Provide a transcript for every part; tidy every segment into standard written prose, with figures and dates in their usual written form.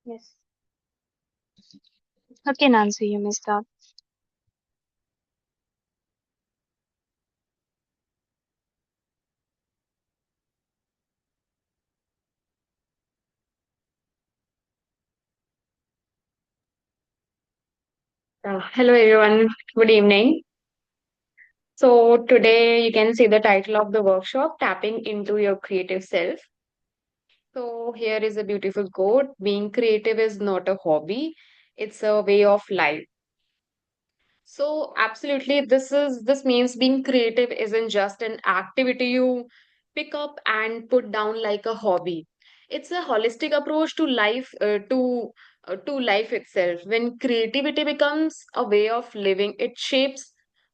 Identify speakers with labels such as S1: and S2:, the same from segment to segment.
S1: Yes. Okay, Nancy, you may start.
S2: Hello everyone, good evening. So today you can see the title of the workshop, Tapping into Your Creative Self. So here is a beautiful quote, being creative is not a hobby, it's a way of life. So absolutely this means being creative isn't just an activity you pick up and put down like a hobby. It's a holistic approach to life itself. When creativity becomes a way of living, it shapes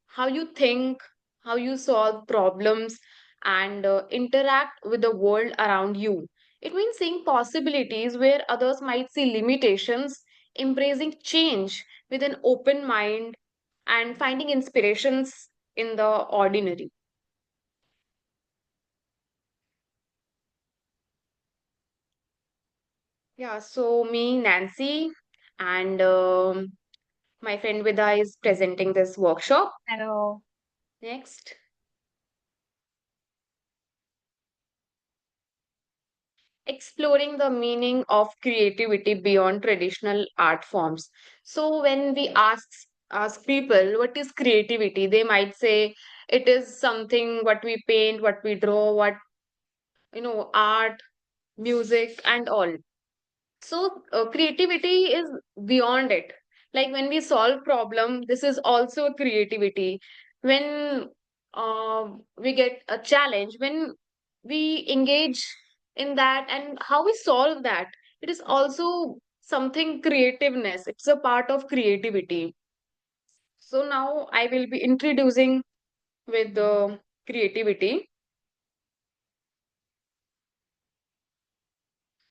S2: how you think, how you solve problems and interact with the world around you. It means seeing possibilities where others might see limitations, embracing change with an open mind and finding inspirations in the ordinary. Yeah, so me, Nancy, and my friend Vida is presenting this workshop.
S1: Hello.
S2: Next, exploring the meaning of creativity beyond traditional art forms. So when we ask people what is creativity, they might say it is something what we paint, what we draw, what art, music, and all. So creativity is beyond it. Like when we solve problem, this is also a creativity. When we get a challenge, when we engage in that and how we solve that, it is also something creativeness. It's a part of creativity. So now I will be introducing with the creativity.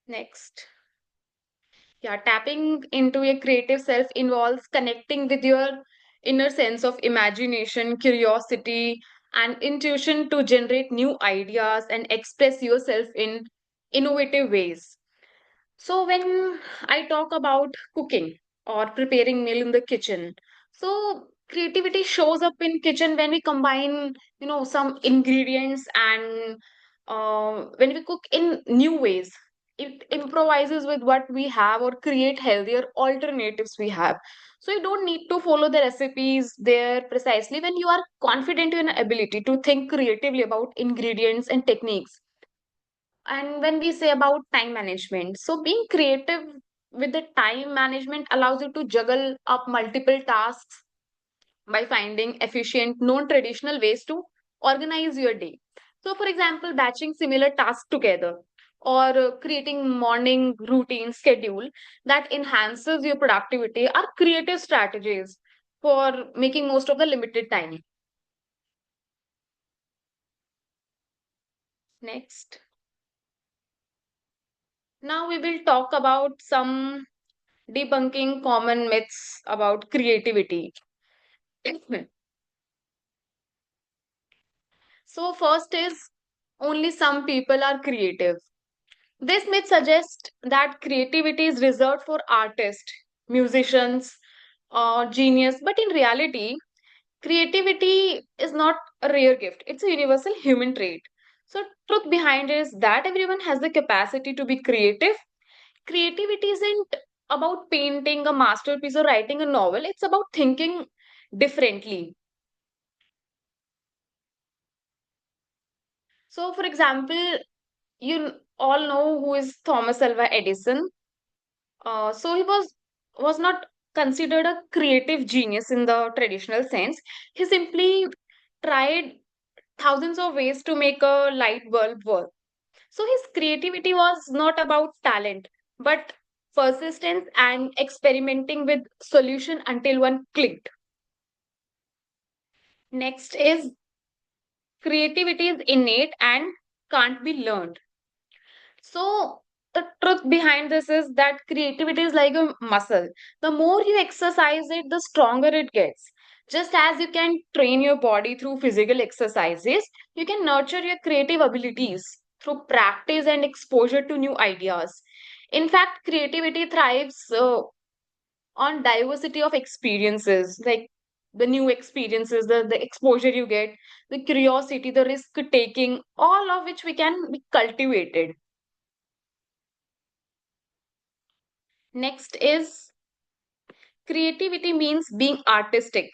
S2: Next. Yeah, tapping into a creative self involves connecting with your inner sense of imagination, curiosity, and intuition to generate new ideas and express yourself in innovative ways. So when I talk about cooking or preparing meal in the kitchen, so creativity shows up in kitchen when we combine, some ingredients and when we cook in new ways. It improvises with what we have or create healthier alternatives we have. So you don't need to follow the recipes there precisely when you are confident in your ability to think creatively about ingredients and techniques. And when we say about time management, so being creative with the time management allows you to juggle up multiple tasks by finding efficient, non traditional ways to organize your day. So, for example, batching similar tasks together or creating morning routine schedule that enhances your productivity are creative strategies for making most of the limited time. Next. Now we will talk about some debunking common myths about creativity. So, first is only some people are creative. This myth suggests that creativity is reserved for artists, musicians, or genius, but in reality, creativity is not a rare gift, it's a universal human trait. So, truth behind it is that everyone has the capacity to be creative. Creativity isn't about painting a masterpiece or writing a novel, it's about thinking differently. So, for example, all know who is Thomas Alva Edison. So he was not considered a creative genius in the traditional sense. He simply tried thousands of ways to make a light bulb work. So his creativity was not about talent, but persistence and experimenting with solution until one clicked. Next is creativity is innate and can't be learned. So the truth behind this is that creativity is like a muscle. The more you exercise it, the stronger it gets. Just as you can train your body through physical exercises, you can nurture your creative abilities through practice and exposure to new ideas. In fact, creativity thrives on diversity of experiences, like the new experiences, the exposure you get, the curiosity, the risk taking, all of which we can be cultivated. Next is creativity means being artistic.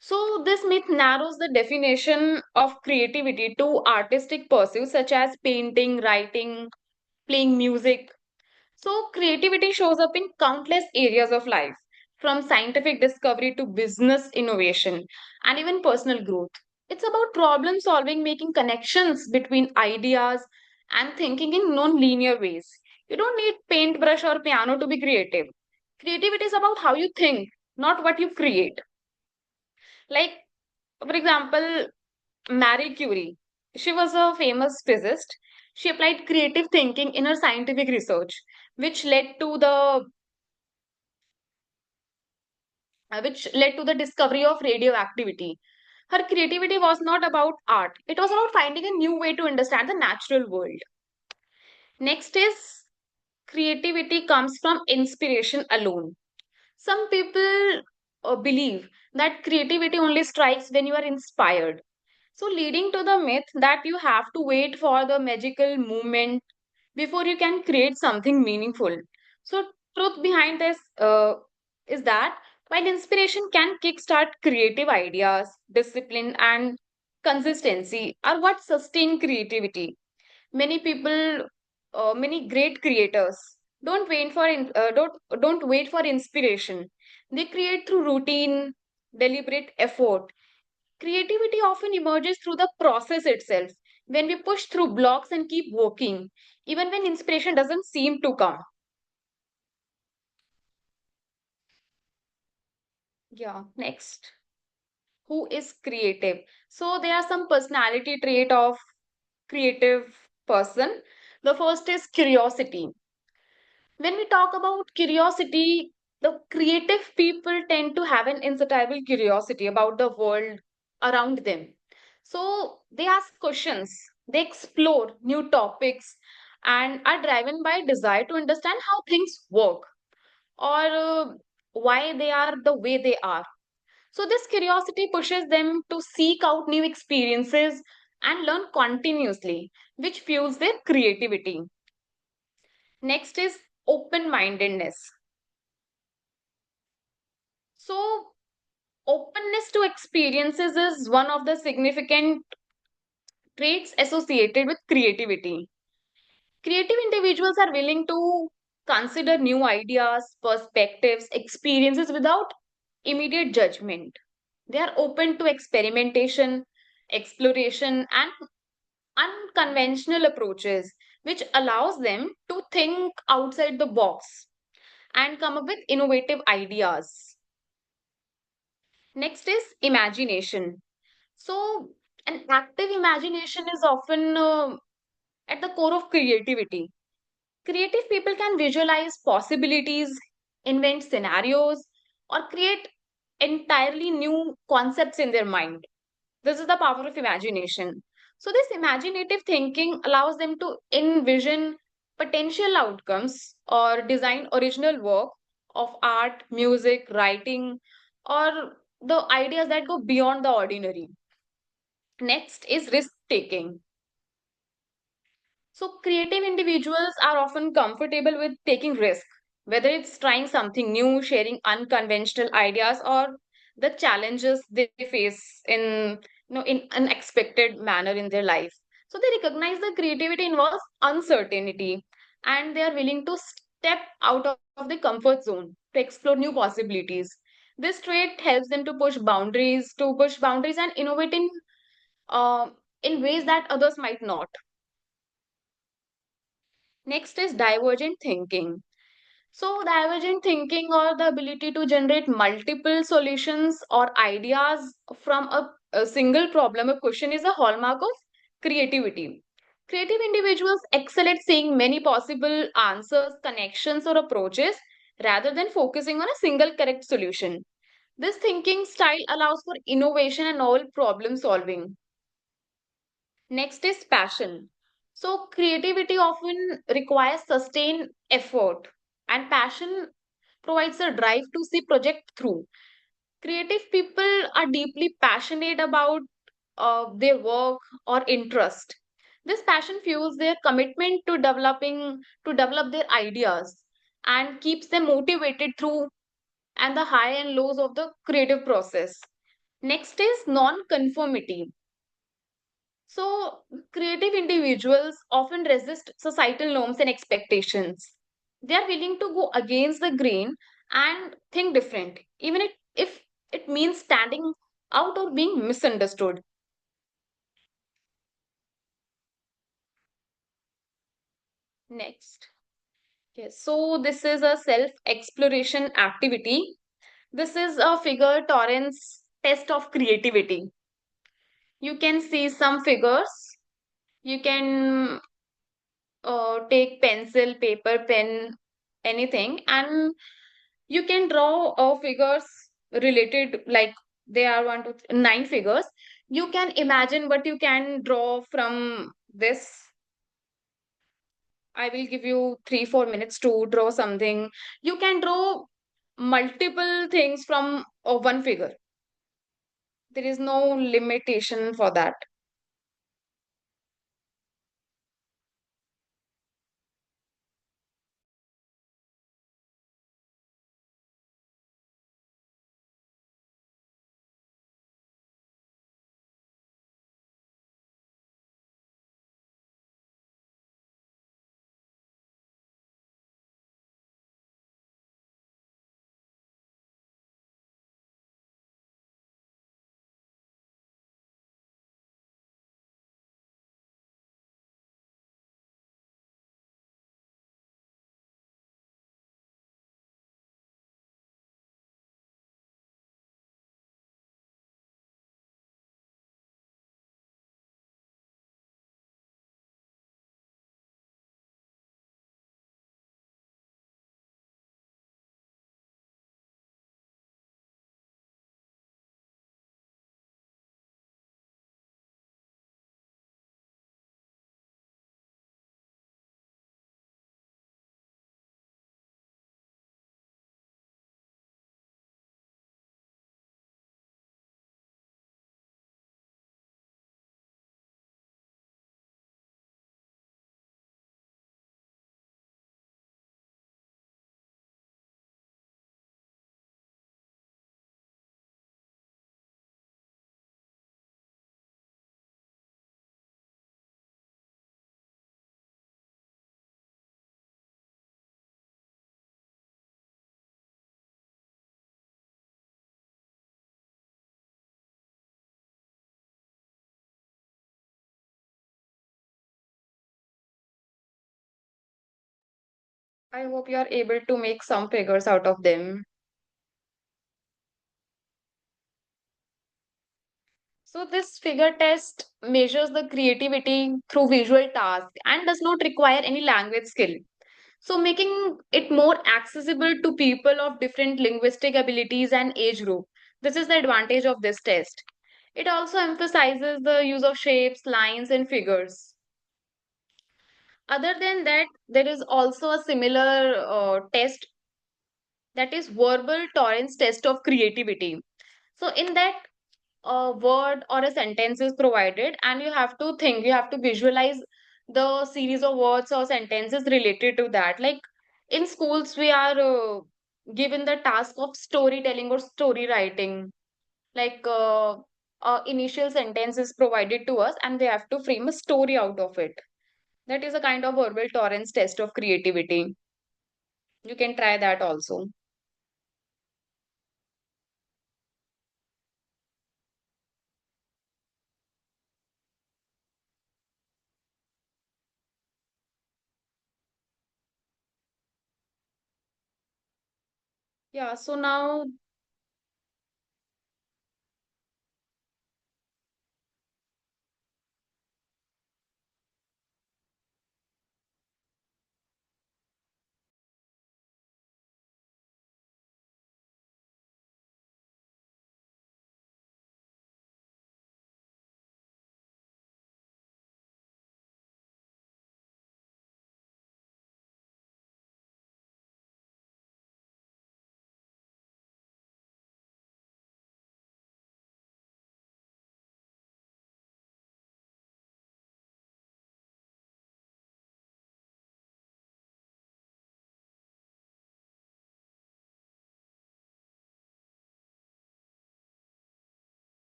S2: So, this myth narrows the definition of creativity to artistic pursuits such as painting, writing, playing music. So, creativity shows up in countless areas of life, from scientific discovery to business innovation and even personal growth. It's about problem solving, making connections between ideas, and thinking in non linear ways. You don't need paintbrush or piano to be creative. Creativity is about how you think, not what you create. Like, for example, Marie Curie. She was a famous physicist. She applied creative thinking in her scientific research, which led to the discovery of radioactivity. Her creativity was not about art. It was about finding a new way to understand the natural world. Next is creativity comes from inspiration alone. Some people believe that creativity only strikes when you are inspired. So, leading to the myth that you have to wait for the magical moment before you can create something meaningful. So, truth behind this is that while inspiration can kickstart creative ideas, discipline, and consistency are what sustain creativity. Many people, many great creators don't wait for inspiration. They create through routine, deliberate effort. Creativity often emerges through the process itself, when we push through blocks and keep working, even when inspiration doesn't seem to come. Yeah, next. Who is creative? So there are some personality trait of creative person. The first is curiosity. When we talk about curiosity, the creative people tend to have an insatiable curiosity about the world around them. So they ask questions, they explore new topics, and are driven by desire to understand how things work or why they are the way they are. So this curiosity pushes them to seek out new experiences and learn continuously, which fuels their creativity. Next is open mindedness. So, openness to experiences is one of the significant traits associated with creativity. Creative individuals are willing to consider new ideas, perspectives, experiences without immediate judgment. They are open to experimentation, exploration, and unconventional approaches, which allows them to think outside the box and come up with innovative ideas. Next is imagination. So, an active imagination is often at the core of creativity. Creative people can visualize possibilities, invent scenarios, or create entirely new concepts in their mind. This is the power of imagination. So, this imaginative thinking allows them to envision potential outcomes or design original work of art, music, writing, or the ideas that go beyond the ordinary. Next is risk taking. So, creative individuals are often comfortable with taking risk, whether it's trying something new, sharing unconventional ideas, or the challenges they face in unexpected manner in their life. So, they recognize that creativity involves uncertainty, and they are willing to step out of the comfort zone to explore new possibilities. This trait helps them to push boundaries and innovate uh, in ways that others might not. Next is divergent thinking. So, divergent thinking or the ability to generate multiple solutions or ideas from a single problem or question is a hallmark of creativity. Creative individuals excel at seeing many possible answers, connections, or approaches rather than focusing on a single correct solution. This thinking style allows for innovation and novel problem solving. Next is passion. So creativity often requires sustained effort, and passion provides a drive to see project through. Creative people are deeply passionate about their work or interest. This passion fuels their commitment to develop their ideas and keeps them motivated through and the high and lows of the creative process. Next is non-conformity. So, creative individuals often resist societal norms and expectations. They are willing to go against the grain and think different, even if it means standing out or being misunderstood. Next. Yes, so this is a self exploration activity. This is a figure Torrance test of creativity. You can see some figures. You can take pencil, paper, pen, anything, and you can draw figures related, like there are one to nine figures. You can imagine what you can draw from this. I will give you 3 4 minutes to draw something. You can draw multiple things from one figure. There is no limitation for that. I hope you are able to make some figures out of them. So this figure test measures the creativity through visual tasks and does not require any language skill. So making it more accessible to people of different linguistic abilities and age group. This is the advantage of this test. It also emphasizes the use of shapes, lines, and figures. Other than that, there is also a similar test, that is verbal tolerance test of creativity. So in that, a word or a sentence is provided, and you have to think, you have to visualize the series of words or sentences related to that. Like in schools we are given the task of storytelling or story writing. Like initial sentence is provided to us and they have to frame a story out of it. That is a kind of verbal tolerance test of creativity. You can try that also. Yeah, so now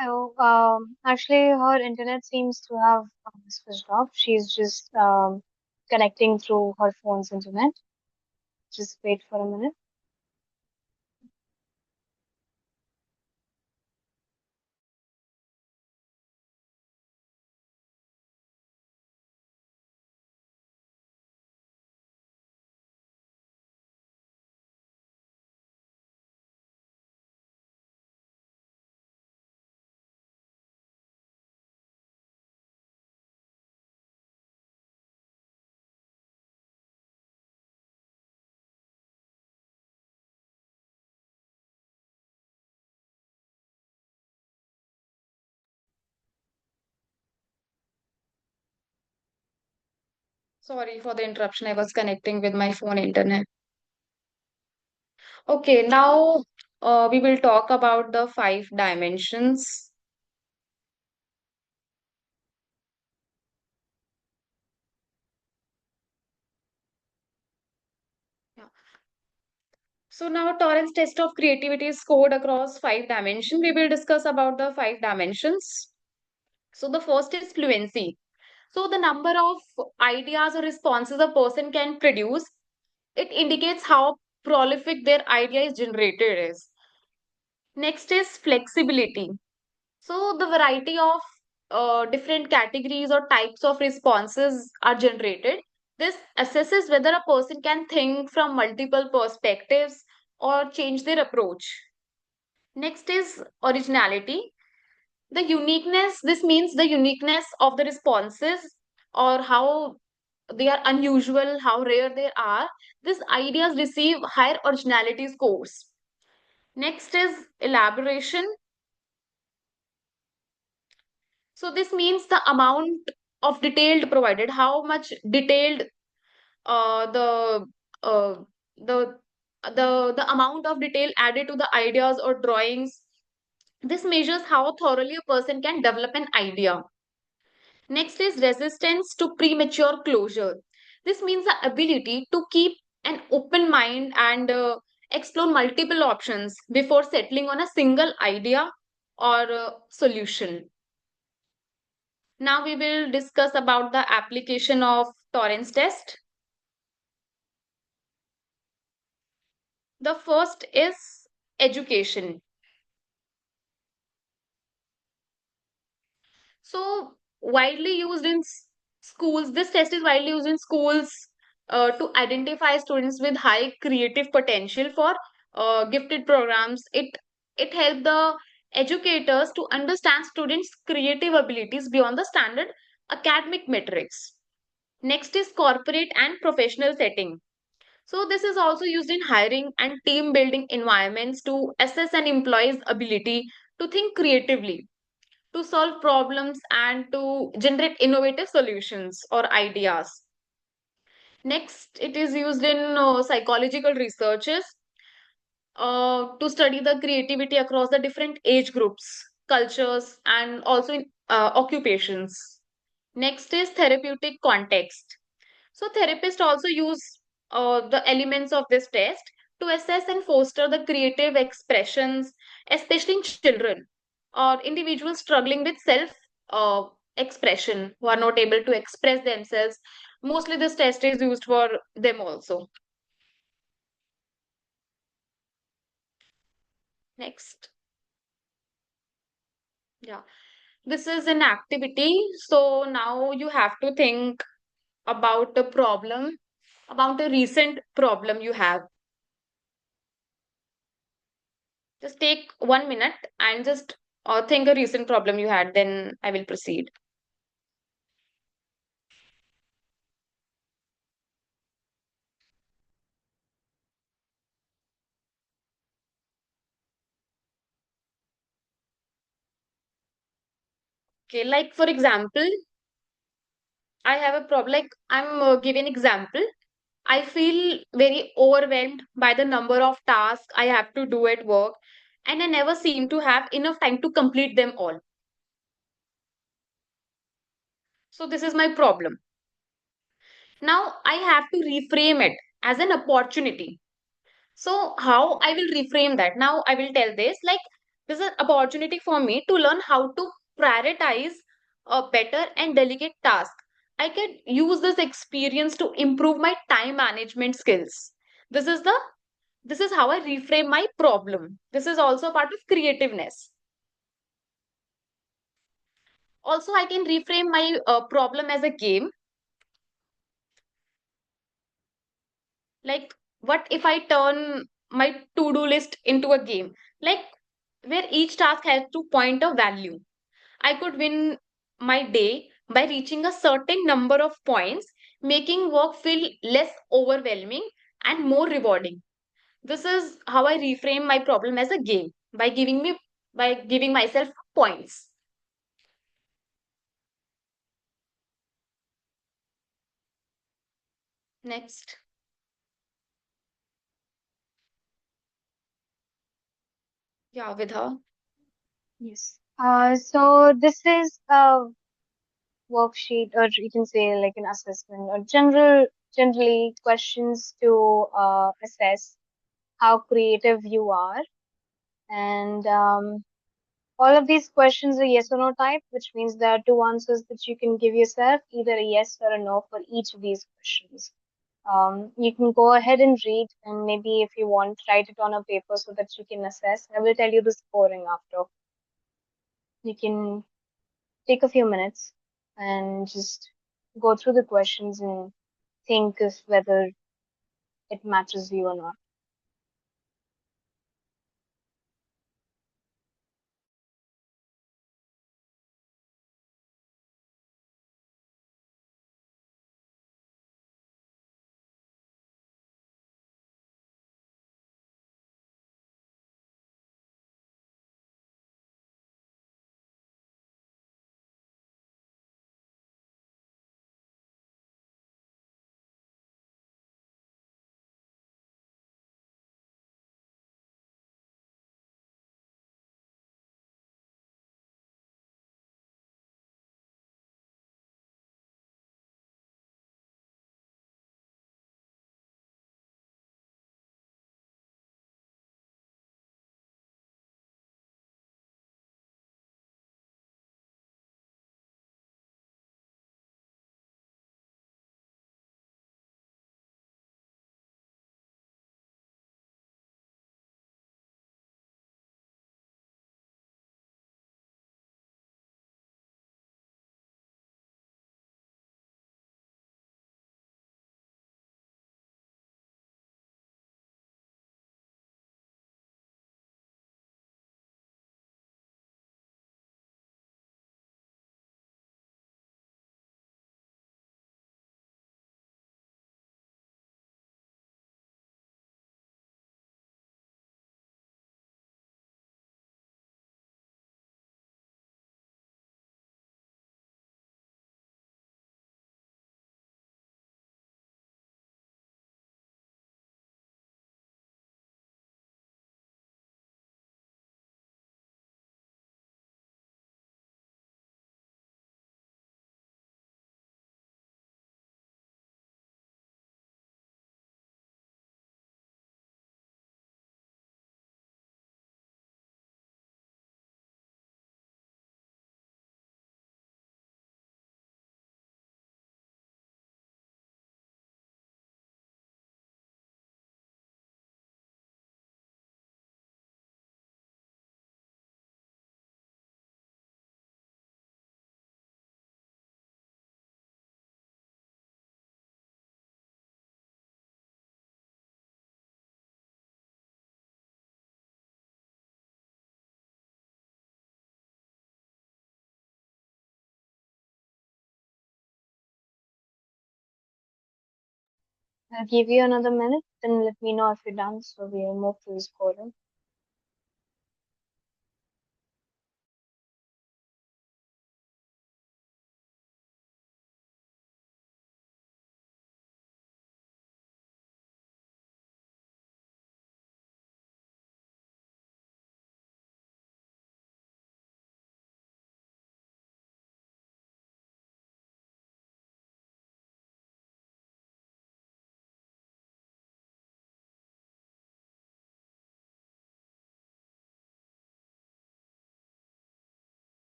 S1: Hello. Actually, her internet seems to have switched off. She's just connecting through her phone's internet. Just wait for a minute.
S2: Sorry for the interruption. I was connecting with my phone internet. Okay, now we will talk about the five dimensions. Yeah. So now Torrance test of creativity is scored across five dimensions. We will discuss about the five dimensions. So the first is fluency. So the number of ideas or responses a person can produce, it indicates how prolific their idea is generated is. Next is flexibility. So the variety of different categories or types of responses are generated. This assesses whether a person can think from multiple perspectives or change their approach. Next is originality. The uniqueness, this means the uniqueness of the responses or how they are unusual, how rare they are. These ideas receive higher originality scores. Next is elaboration. So this means the amount of detailed provided, how much detailed uh, the uh, the the amount of detail added to the ideas or drawings. This measures how thoroughly a person can develop an idea. Next is resistance to premature closure. This means the ability to keep an open mind and explore multiple options before settling on a single idea or solution. Now we will discuss about the application of Torrance test. The first is education. So widely used in schools, this test is widely used in schools to identify students with high creative potential for gifted programs. It helps the educators to understand students' creative abilities beyond the standard academic metrics. Next is corporate and professional setting. So this is also used in hiring and team building environments to assess an employee's ability to think creatively, to solve problems, and to generate innovative solutions or ideas. Next, it is used in psychological researches to study the creativity across the different age groups, cultures, and also in occupations. Next is therapeutic context. So therapists also use the elements of this test to assess and foster the creative expressions, especially in children or individuals struggling with self uh, expression who are not able to express themselves. Mostly this test is used for them also. Next. Yeah. This is an activity. So now you have to think about a problem, about a recent problem you have. Just take 1 minute and just think a recent problem you had, then I will proceed. Okay, like for example, I have a problem, like I'm giving example. I feel very overwhelmed by the number of tasks I have to do at work, and I never seem to have enough time to complete them all. So this is my problem. Now I have to reframe it as an opportunity. So how I will reframe that? Now I will tell this like This is an opportunity for me to learn how to prioritize a better and delegate task. I can use this experience to improve my time management skills. This is the this is how I reframe my problem. This is also part of creativeness. Also, I can reframe my problem as a game. Like, what if I turn my to-do list into a game? Like, where each task has to point a value. I could win my day by reaching a certain number of points, making work feel less overwhelming and more rewarding. This is how I reframe my problem as a game by giving myself points. Next. Yeah, Vidha.
S1: Yes. So this is a worksheet, or you can say like an assessment, or generally questions to assess how creative you are. And all of these questions are yes or no type, which means there are two answers that you can give yourself, either a yes or a no for each of these questions. You can go ahead and read, and maybe if you want, write it on a paper so that you can assess. I will tell you the scoring after. You can take a few minutes and just go through the questions and think of whether it matches you or not. I'll give you another minute, then let me know if you're done so we'll move to the scoring.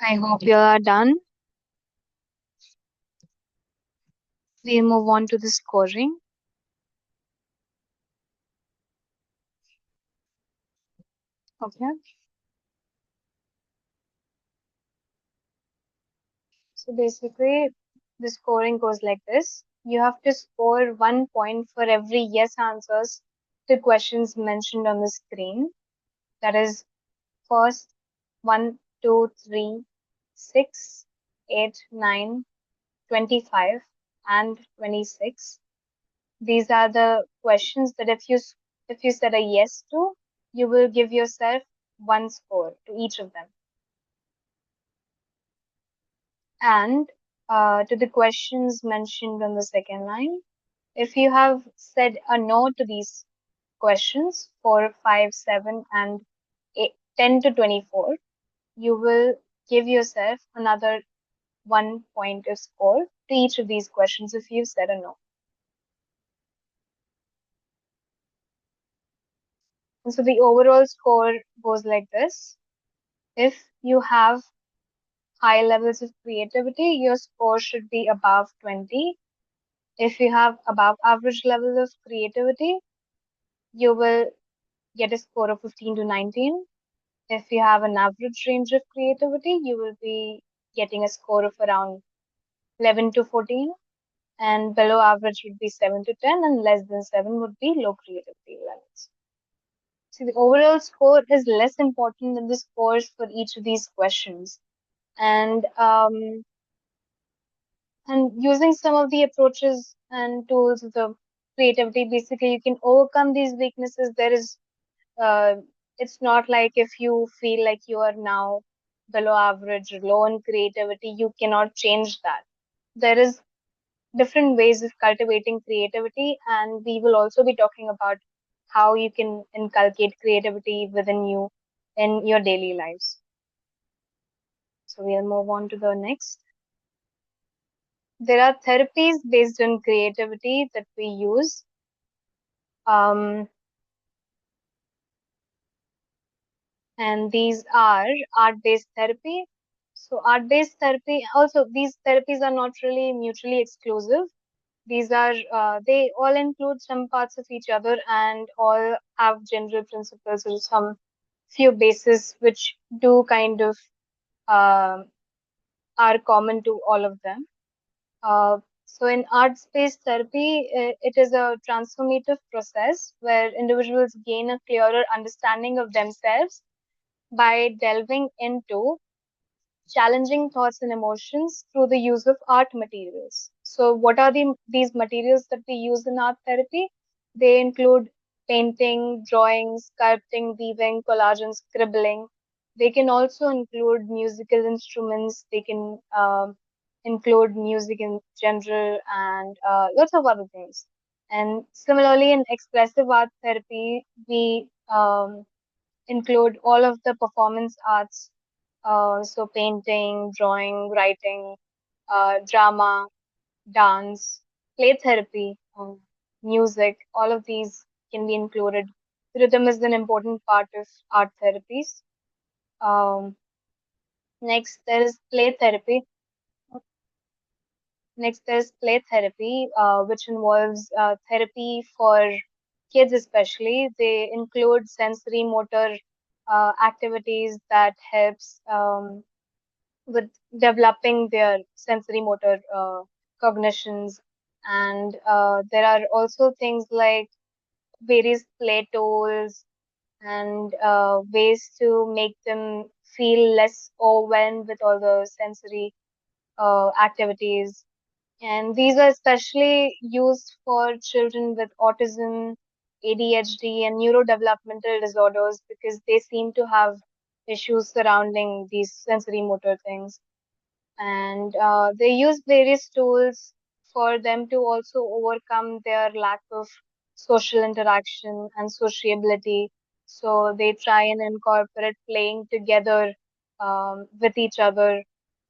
S1: I hope you are done. We'll move on to the scoring. Okay. So basically, the scoring goes like this. You have to score 1 point for every yes answers to questions mentioned on the screen. That is first 1, 2, 3, 6, 8, 9, 25, and 26. These are the questions that if you said a yes to, you will give yourself 1 score to each of them. And to the questions mentioned on the second line, if you have said a no to these questions 4, 5, 7, and 8, 10 to 24, you will give yourself another 1 point of score to each of these questions if you said a no. And so the overall score goes like this. If you have high levels of creativity, your score should be above 20. If you have above average level of creativity, you will get a score of 15 to 19. If you have an average range of creativity, you will be getting a score of around 11 to 14. And below average would be 7 to 10, and less than 7 would be low creativity levels. So the overall score is less important than the scores for each of these questions. And using some of the approaches and tools of the creativity, basically you can overcome these weaknesses. Uh, it's not like if you feel like you are now below average, low in creativity, you cannot change that. There is different ways of cultivating creativity, and we will also be talking about how you can inculcate creativity within you in your daily lives. So we'll move on to the next. There are therapies based on creativity that we use. Um, and these are art-based therapy. So art-based therapy, also these therapies are not really mutually exclusive. These are, they all include some parts of each other and all have general principles or some few bases which do kind of um are common to all of them. So in arts-based therapy, it is a transformative process where individuals gain a clearer understanding of themselves by delving into challenging thoughts and emotions through the use of art materials. So, what are these materials that we use in art therapy? They include painting, drawing, sculpting, weaving, collage, and scribbling. They can also include musical instruments. They can include music in general and lots of other things. And similarly, in expressive art therapy, we include all of the performance arts, so painting, drawing, writing, drama, dance, play therapy, music, all of these can be included. Rhythm is an important part of art therapies. Um, next, there is play therapy. Next, there's play therapy, which involves therapy for kids, especially. They include sensory motor activities that helps with developing their sensory motor cognitions. And there are also things like various play tools and ways to make them feel less overwhelmed with all the sensory activities, and these are especially used for children with autism, ADHD, and neurodevelopmental disorders because they seem to have issues surrounding these sensory motor things. And they use various tools for them to also overcome their lack of social interaction and sociability. So they try and incorporate playing together with each other,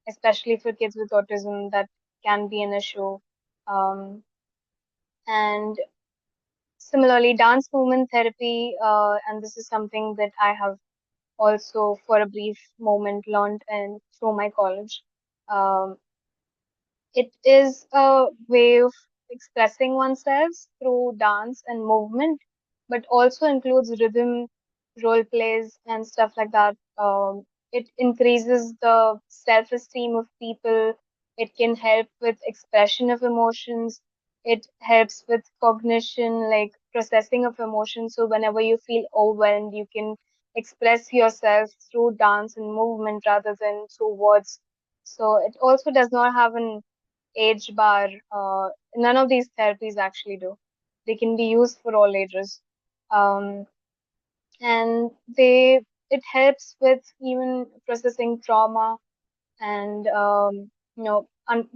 S1: especially for kids with autism. That can be an issue. Um, and similarly, dance movement therapy, and this is something that I have also for a brief moment learned and through my college. Um, it is a way of expressing oneself through dance and movement, but also includes rhythm, role plays, and stuff like that. It increases the self-esteem of people. It can help with expression of emotions. It helps with cognition, like processing of emotions. So whenever you feel overwhelmed, you can express yourself through dance and movement rather than through words. So it also does not have an age bar. None of these therapies actually do. They can be used for all ages. Um, and it helps with even processing trauma and,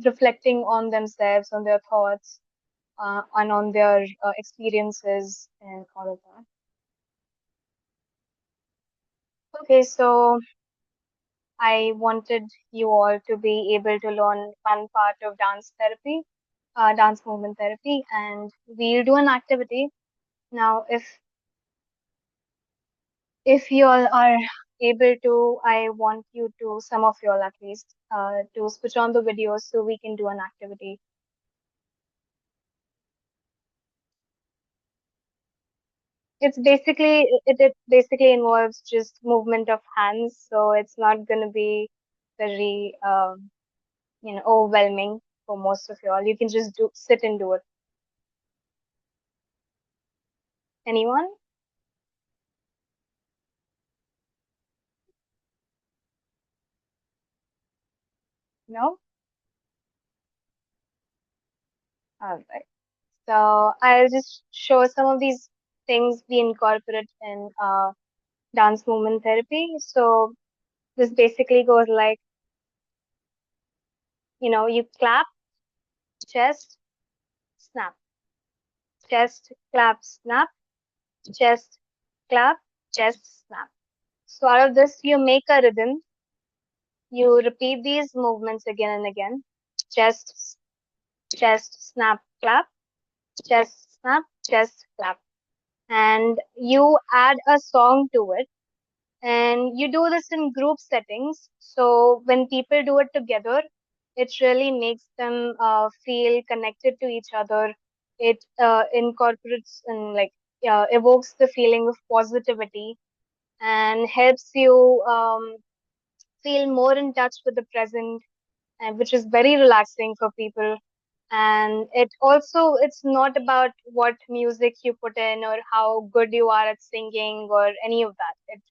S1: reflecting on themselves, on their thoughts, and on their experiences and all of that. Okay, so I wanted you all to be able to learn one part of dance therapy, dance movement therapy, and we'll do an activity. Now, if you all are able to, I want you to, some of you all at least, to switch on the videos so we can do an activity. It basically involves just movement of hands, so it's not going to be very overwhelming for most of you all. You can just do sit and do it. Anyone? No? All right. So I'll just show some of these things we incorporate in dance movement therapy. So this basically goes like, you clap, chest, snap, chest, clap, snap, chest, clap, chest, snap. So out of this, you make a rhythm. You repeat these movements again and again. Chest, chest, snap, clap, chest, snap, chest, clap. And you add a song to it. And you do this in group settings. So when people do it together, it really makes them feel connected to each other. It incorporates and evokes the feeling of positivity and helps you feel more in touch with the present, and which is very relaxing for people. And it's not about what music you put in or how good you are at singing or any of that. It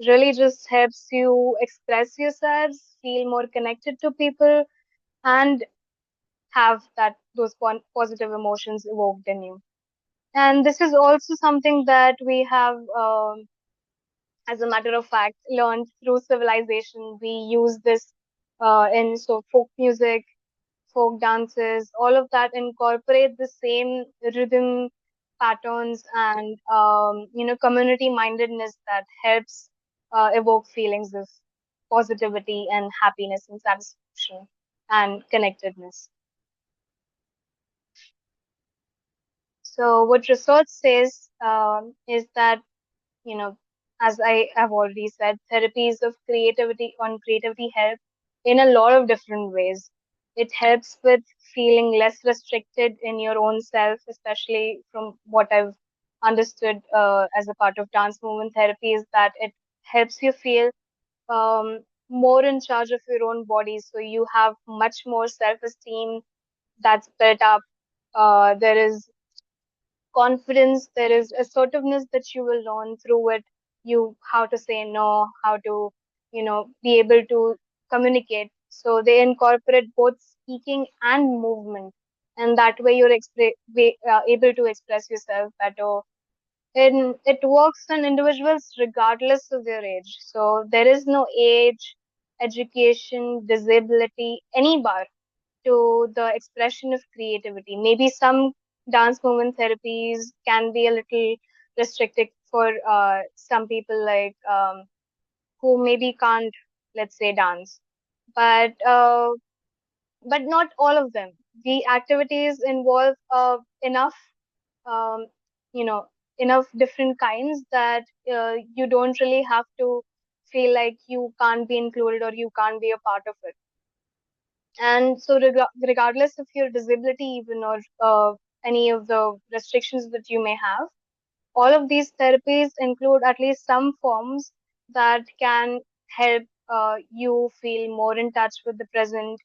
S1: really just helps you express yourselves, feel more connected to people, and have those positive emotions evoked in you. And this is also something that we have, as a matter of fact, learned through civilization. We use this in folk music, folk dances, all of that incorporate the same rhythm patterns and community mindedness that helps evoke feelings of positivity and happiness and satisfaction and connectedness. So what research says is that, you know, as I have already said, therapies of creativity help in a lot of different ways. It helps with feeling less restricted in your own self, especially from what I've understood as a part of dance movement therapy, is that it helps you feel more in charge of your own body. So you have much more self-esteem that's built up. There is confidence, there is assertiveness that you will learn through it. You how to say no, how to, be able to communicate. So they incorporate both speaking and movement, and that way able to express yourself better. And it works on individuals regardless of their age. So there is no age, education, disability, any bar to the expression of creativity. Maybe some dance movement therapies can be a little restricted for some people, who maybe can't, let's say, dance, but not all of them. The activities involve um, you know, enough different kinds that you don't really have to. feel like you can't be included or you can't be a part of it. And so, regardless of your disability, even or any of the restrictions that you may have, all of these therapies include at least some forms that can help you feel more in touch with the present.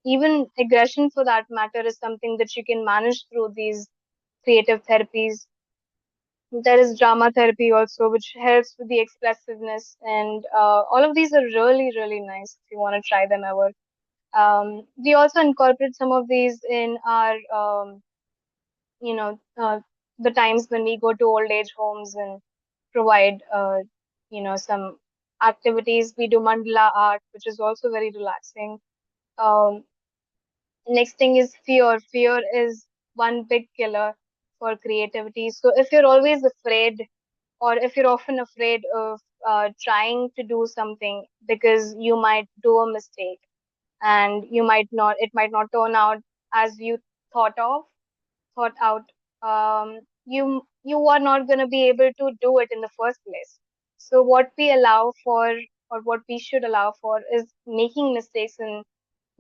S1: Even aggression, for that matter, is something that you can manage through these creative therapies. There is drama therapy also, which helps with the expressiveness, and all of these are really, really nice if you want to try them ever. We also incorporate some of these in our, you know, the times when we go to old age homes and provide, some activities. We do mandala art, which is also very relaxing. Um, Next thing is fear. Fear is one big killer for creativity. So if you're always afraid, or if you're often afraid of trying to do something because you might do a mistake and it might not turn out as you thought of, thought out, you are not going to be able to do it in the first place. So what we allow for, or what we should allow for, is making mistakes and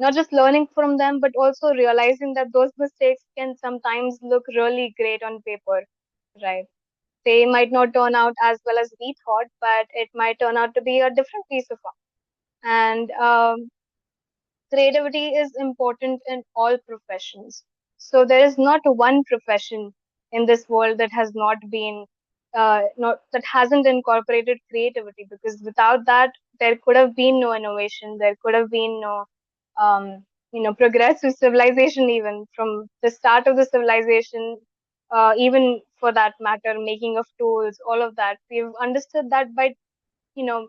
S1: not just learning from them, but also realizing that those mistakes can sometimes look really great on paper, right? They might not turn out as well as we thought, but it might turn out to be a different piece of art. And creativity is important in all professions. So there is not one profession in this world that has not been, not that hasn't incorporated creativity, because without that, there could have been no innovation. There could have been no, progressive civilization, even from the start of the civilization, even for that matter, making of tools, all of that. We've understood that by, you know,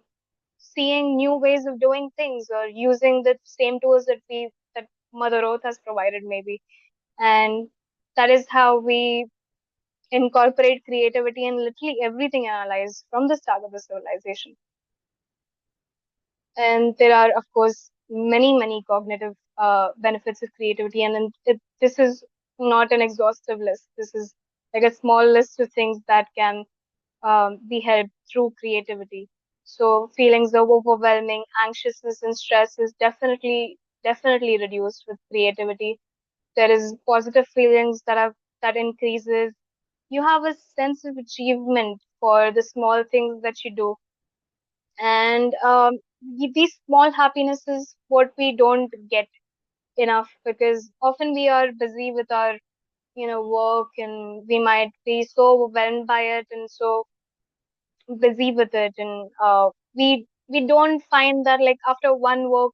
S1: seeing new ways of doing things or using the same tools that Mother Earth has provided, maybe. And that is how we incorporate creativity in literally everything in our lives from the start of the civilization. And there are, of course, many, many cognitive benefits of creativity. And this is not an exhaustive list. This is like a small list of things that can be helped through creativity. So feelings of overwhelming, anxiousness, and stress is definitely reduced with creativity. There is positive feelings that increases. You have a sense of achievement for the small things that you do, and these small happinesses what we don't get enough, because often we are busy with our work, and we might be so overwhelmed by it and so busy with it, and we don't find that, like, after one work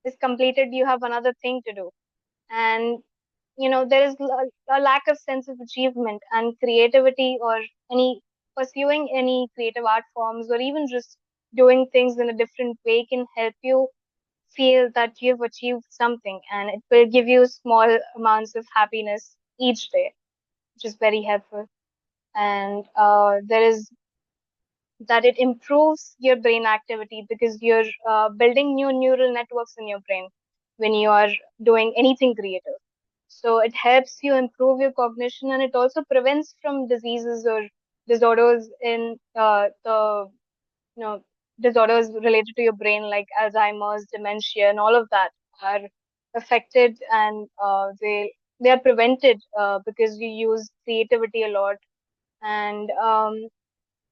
S1: is completed you have another thing to do. And there is a lack of sense of achievement, and creativity, or any pursuing any creative art forms, or even just doing things in a different way, can help you feel that you've achieved something, and it will give you small amounts of happiness each day, which is very helpful. And there is that it improves your brain activity, because you're building new neural networks in your brain when you are doing anything creative. So it helps you improve your cognition, and it also prevents from diseases or disorders in the disorders related to your brain, like Alzheimer's, dementia, and all of that are affected, and they are prevented because you use creativity a lot. And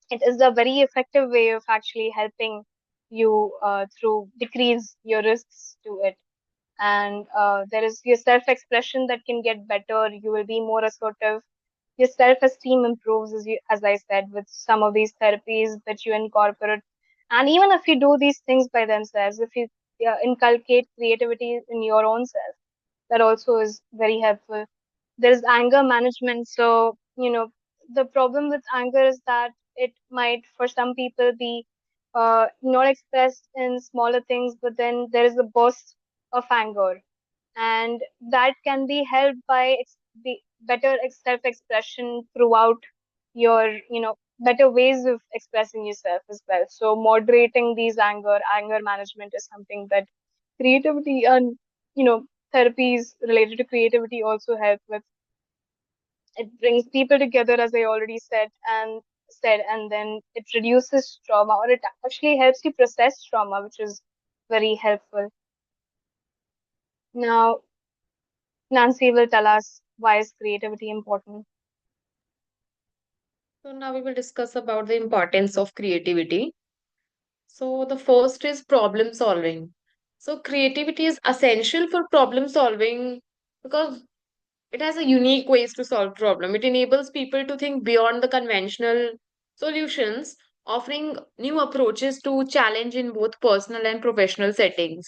S1: it is a very effective way of actually helping you through decrease your risks to it. And there is your self-expression that can get better. You will be more assertive. Your self-esteem improves, as I said, with some of these therapies that you incorporate. And even if you do these things by themselves, if you inculcate creativity in your own self, that also is very helpful. There's anger management. So, the problem with anger is that it might, for some people, be not expressed in smaller things, but then there is a burst of anger. And that can be helped by the better self-expression throughout your, better ways of expressing yourself as well. So moderating these anger management is something that creativity and, therapies related to creativity also help with. It brings people together, as I already said, and said, and then it reduces trauma, or it actually helps you process trauma, which is very helpful. Now, Nancy will tell us why is creativity important.
S2: So now we will discuss about the importance of creativity. So the first is problem solving. So creativity is essential for problem solving because it has a unique ways to solve problem. It enables people to think beyond the conventional solutions, offering new approaches to challenge in both personal and professional settings.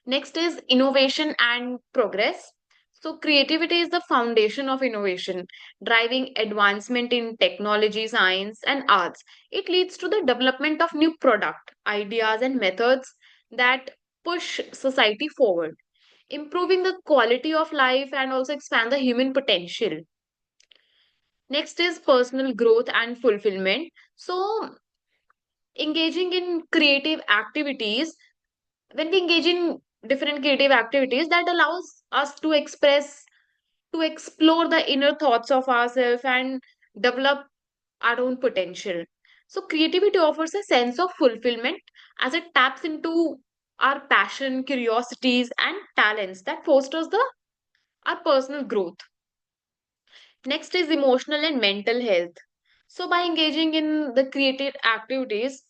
S2: Next is innovation and progress. So, creativity is the foundation of innovation, driving advancement in technology, science, and arts. It leads to the development of new product, ideas, and methods that push society forward, improving the quality of life and also expand the human potential. Next is personal growth and fulfillment. So, engaging in creative activities, when we engage in different creative activities, that allows us to express, to explore the inner thoughts of ourselves and develop our own potential. So creativity offers a sense of fulfillment as it taps into our passion, curiosities, and talents that fosters the our personal growth. Next is emotional and mental health. So by engaging in the creative activities,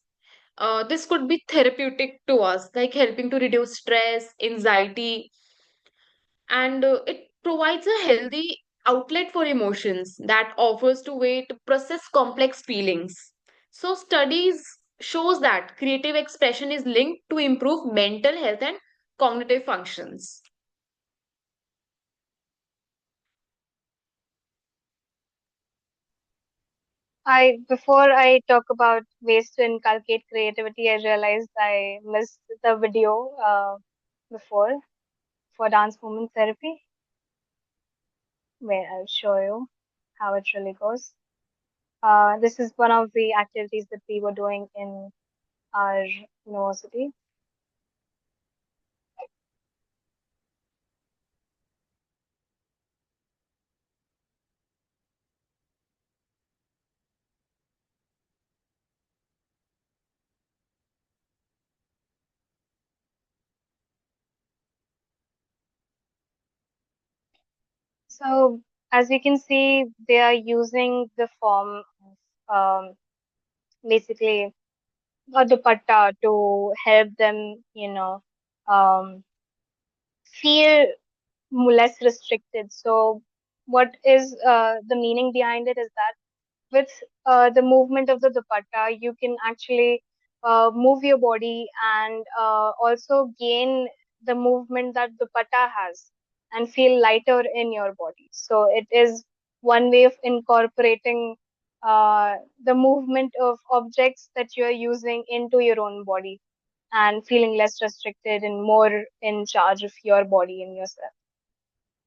S2: this could be therapeutic to us, like helping to reduce stress, anxiety, and it provides a healthy outlet for emotions that offers to way to process complex feelings. So studies shows that creative expression is linked to improve mental health and cognitive functions.
S1: Before I talk about ways to inculcate creativity, I realized I missed the video before for dance movement therapy, where I'll show you how it really goes. This is one of the activities that we were doing in our university. So as you can see, they are using the form of basically a dupatta to help them, um, feel less restricted. So what is the meaning behind it is that with the movement of the dupatta, you can actually move your body and also gain the movement that dupatta has and feel lighter in your body. So it is one way of incorporating the movement of objects that you're using into your own body and feeling less restricted and more in charge of your body and yourself.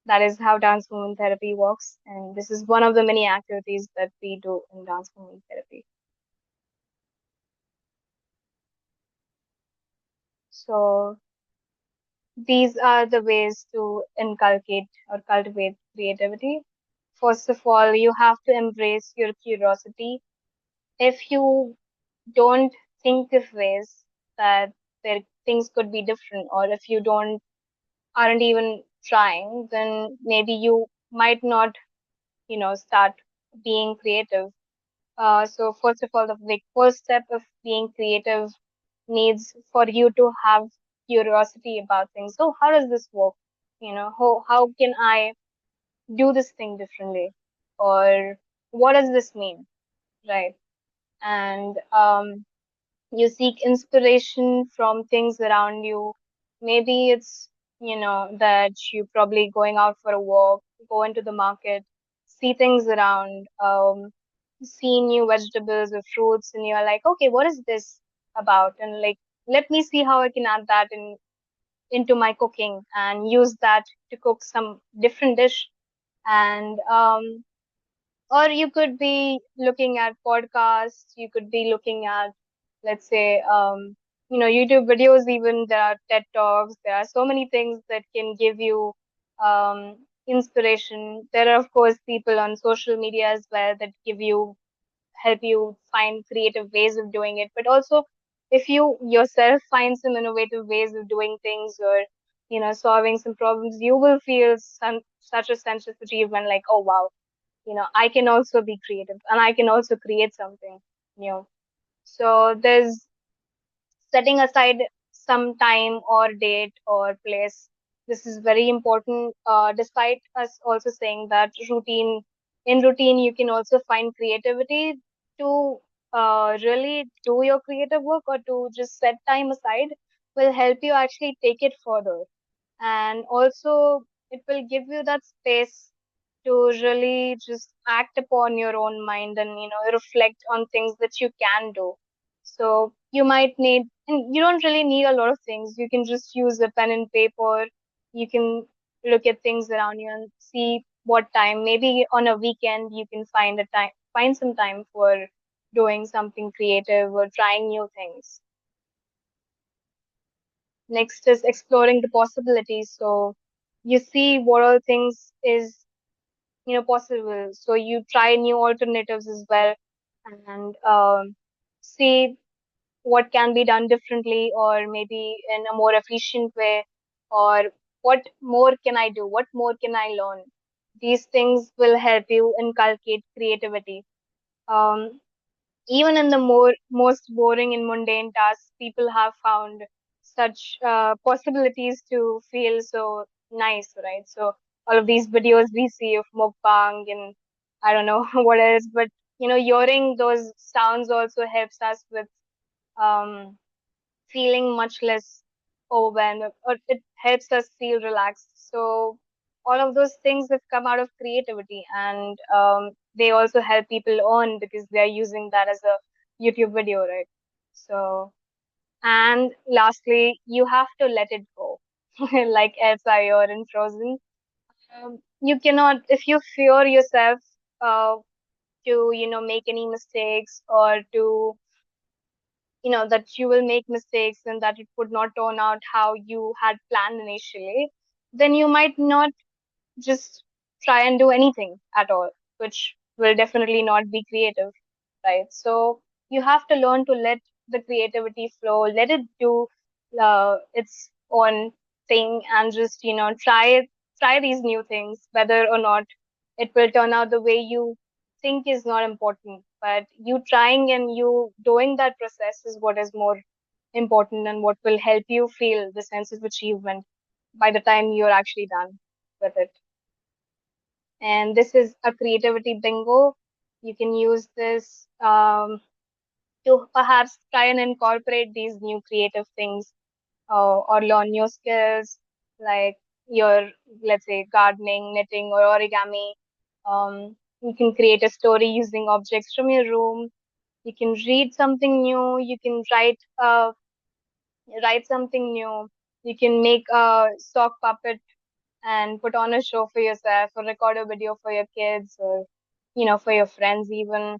S1: That is how dance movement therapy works. And this is one of the many activities that we do in dance movement therapy. So these are the ways to inculcate or cultivate creativity. First of all, you have to embrace your curiosity. If you don't think of ways that things could be different, or if you don't aren't even trying, then maybe you might not, start being creative. So first of all, the like first step of being creative needs for you to have curiosity about things. So how does this work? How can I do this thing differently? Or what does this mean? Right. And you seek inspiration from things around you. Maybe it's, that you probably going out for a walk, go into the market, see things around, see new vegetables or fruits, and you're like, okay, what is this about? And like, let me see how I can add that into my cooking and use that to cook some different dish. And or you could be looking at podcasts, you could be looking at, let's say, YouTube videos, even there are TED Talks, there are so many things that can give you inspiration. There are, of course, people on social media as well that give you help you find creative ways of doing it. But also, if you yourself find some innovative ways of doing things, or solving some problems, you will feel such a sense of achievement, like, oh wow, I can also be creative and I can also create something new. So there's setting aside some time or date or place. This is very important, despite us also saying that in routine you can also find creativity to really do your creative work, or to just set time aside will help you actually take it further. And also it will give you that space to really just act upon your own mind, and reflect on things that you can do. So you might need, and you don't really need a lot of things. You can just use a pen and paper. You can look at things around you and see what time, maybe on a weekend you can find some time for doing something creative or trying new things. Next is exploring the possibilities. So you see what all things is possible. So you try new alternatives as well, and see what can be done differently, or maybe in a more efficient way, or what more can I do? What more can I learn? These things will help you inculcate creativity. Um, Even in the most boring and mundane tasks, people have found such possibilities to feel so nice, right? So all of these videos we see of mukbang and I don't know what else, but hearing those sounds also helps us with um, feeling much less overwhelmed, or it helps us feel relaxed. So all of those things have come out of creativity, and they also help people earn because they're using that as a YouTube video, right? So, and lastly, you have to let it go, like Elsa or in Frozen. You cannot, if you fear yourself uh, to make any mistakes, or to that you will make mistakes and that it would not turn out how you had planned initially, then you might not just try and do anything at all, which will definitely not be creative, right? So you have to learn to let the creativity flow, let it do its own thing, and just try these new things, whether or not it will turn out the way you think is not important. But you trying and you doing that process is what is more important, and what will help you feel the sense of achievement by the time you're actually done with it. And this is a creativity bingo. You can use this to perhaps try and incorporate these new creative things, or learn new skills, like your, let's say, gardening, knitting, or origami. You can create a story using objects from your room. You can read something new. You can write something new. You can make a sock puppet and put on a show for yourself, or record a video for your kids, or for your friends even.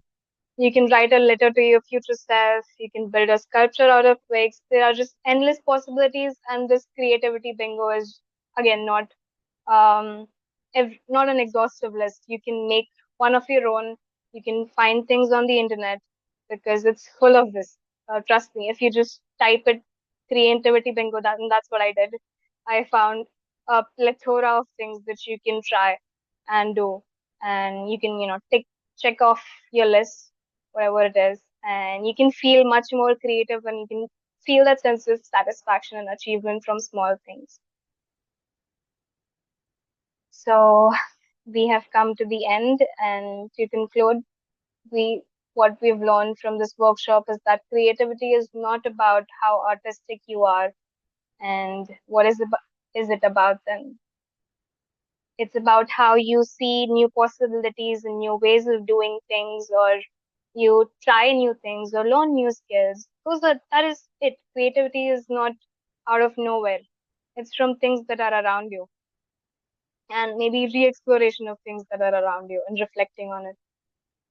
S1: You can write a letter to your future self. You can build a sculpture out of twigs. There are just endless possibilities, and this creativity bingo is again um, not an exhaustive list. You can make one of your own. You can find things on the internet because it's full of this. Trust me, if you just type it, creativity bingo, and that's what I did. I found a plethora of things that you can try and do, and you can, check off your list, whatever it is, and you can feel much more creative, and you can feel that sense of satisfaction and achievement from small things. So we have come to the end, and to conclude, we what we've learned from this workshop is that creativity is not about how artistic you are and is it about then. It's about how you see new possibilities and new ways of doing things, or you try new things or learn new skills. That is it. Creativity is not out of nowhere. It's from things that are around you, and maybe re-exploration of things that are around you and reflecting on it.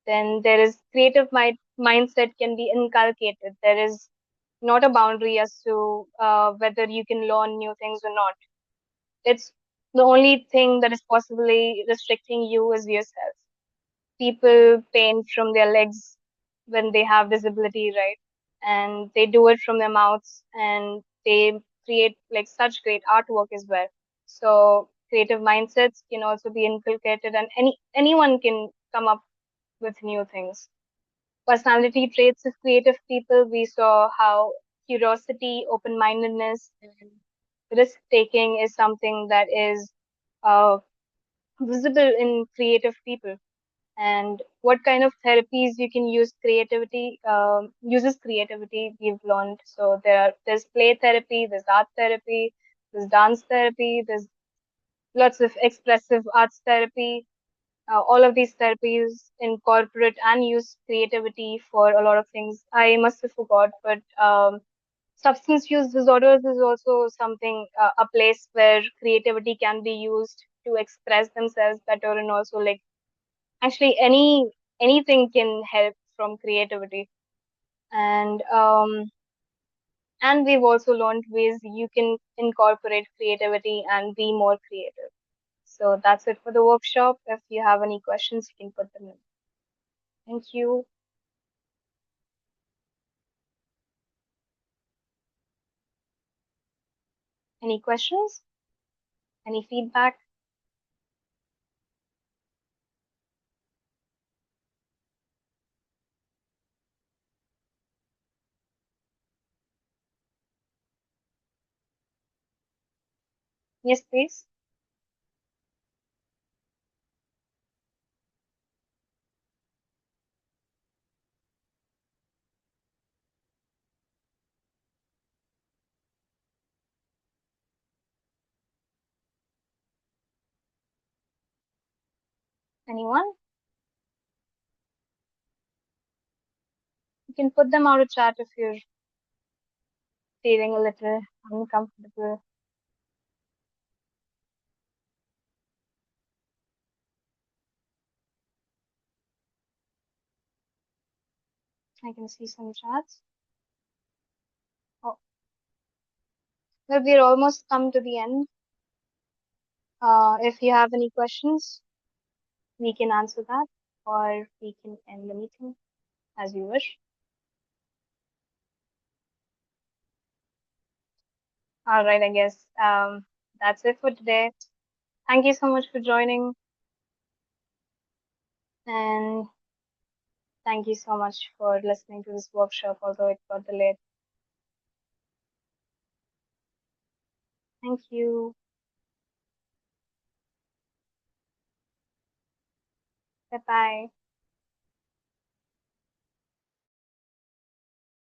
S1: Then there is creative mindset can be inculcated. There is not a boundary as to whether you can learn new things or not. It's the only thing that is possibly restricting you is yourself. People paint from their legs, when they have visibility, right? And they do it from their mouths, and they create like such great artwork as well. So creative mindsets can also be inculcated, and anyone can come up with new things. Personality traits of creative people, we saw how curiosity, open-mindedness, and risk-taking is something that is uh, visible in creative people. And what kind of therapies you can use creativity, uses creativity, we've learned. So there's play therapy, there's art therapy, there's dance therapy, there's lots of expressive arts therapy. All of these therapies incorporate and use creativity for a lot of things. I must have forgot, but substance use disorders is also something, a place where creativity can be used to express themselves better, and also like actually anything can help from creativity. And we've also learned ways you can incorporate creativity and be more creative. So that's it for the workshop. If you have any questions, you can put them in. Thank you. Any questions? Any feedback? Yes, please. Anyone? You can put them out of chat if you're feeling a little uncomfortable. I can see some chats. Oh, well, we're almost come to the end. If you have any questions, we can answer that, or we can end the meeting as you wish. All right, I guess that's it for today. Thank you so much for joining, and thank you so much for listening to this workshop, although it got delayed. Thank you. Bye bye.